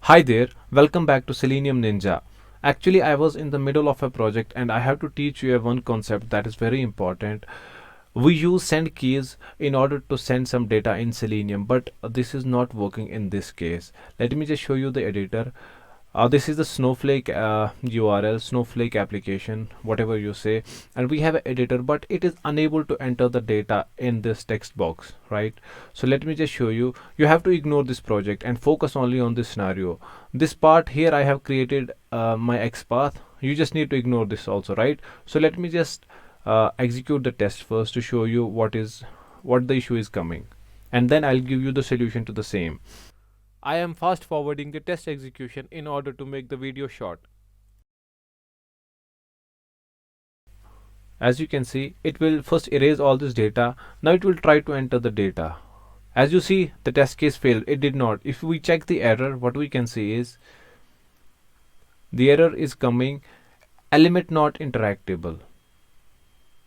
Hi there, welcome back to Selenium Ninja. Actually, I was in the middle of a project and I have to teach you one concept that is very important. We use send keys in order to send some data in Selenium, but this is not working in this case. Let me just show you the editor. This is the Snowflake URL, Snowflake application, whatever you say, and we have an editor, but it is unable to enter the data in this text box, right? So let me just show you. You have to ignore this project and focus only on this scenario. This part here I have created my XPath. You just need to ignore this also, right? So let me just execute the test first to show you what the issue is coming, and then I'll give you the solution to the same. I am fast forwarding the test execution in order to make the video short. As you can see, it will first erase all this data. Now it will try to enter the data. As you see, the test case failed. It did not. If we check the error, what we can see is the error is coming element not interactable.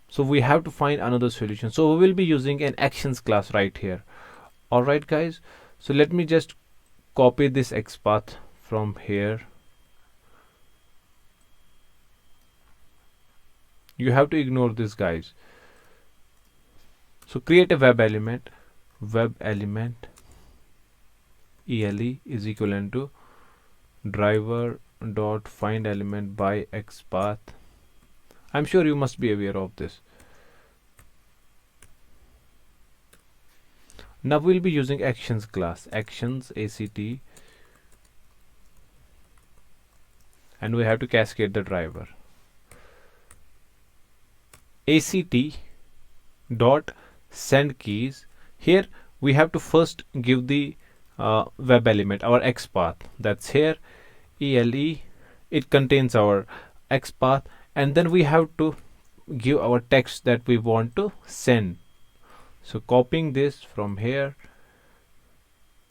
So we have to find another solution. So we will be using an actions class right here. Alright guys, so let me just copy this XPath from here. You have to ignore this, guys. So create a web element ele is equivalent to driver dot find element by XPath. I'm sure you must be aware of this. Now we'll be using actions class, actions act, and we have to cascade the driver. Act dot send keys. Here we have to first give the web element, our XPath, that's here, ele. It contains our XPath, and then we have to give our text that we want to send. So copying this from here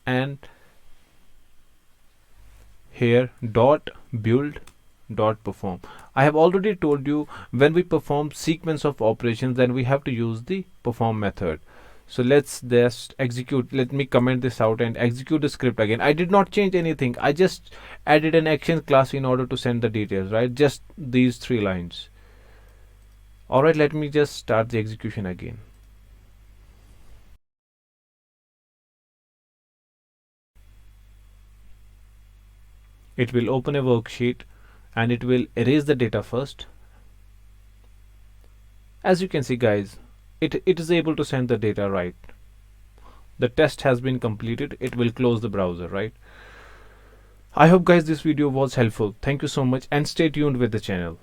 and here dot build dot perform. I have already told you, when we perform sequence of operations, then we have to use the perform method. So let's just execute. Let me comment this out and execute the script again. I did not change anything. I just added an action class in order to send the details, right? Just these 3 lines. Alright, let me just start the execution again. It will open a worksheet and it will erase the data first. As you can see, guys, it is able to send the data, right? The test has been completed. It will close the browser, right? I hope guys this video was helpful. Thank you so much and stay tuned with the channel.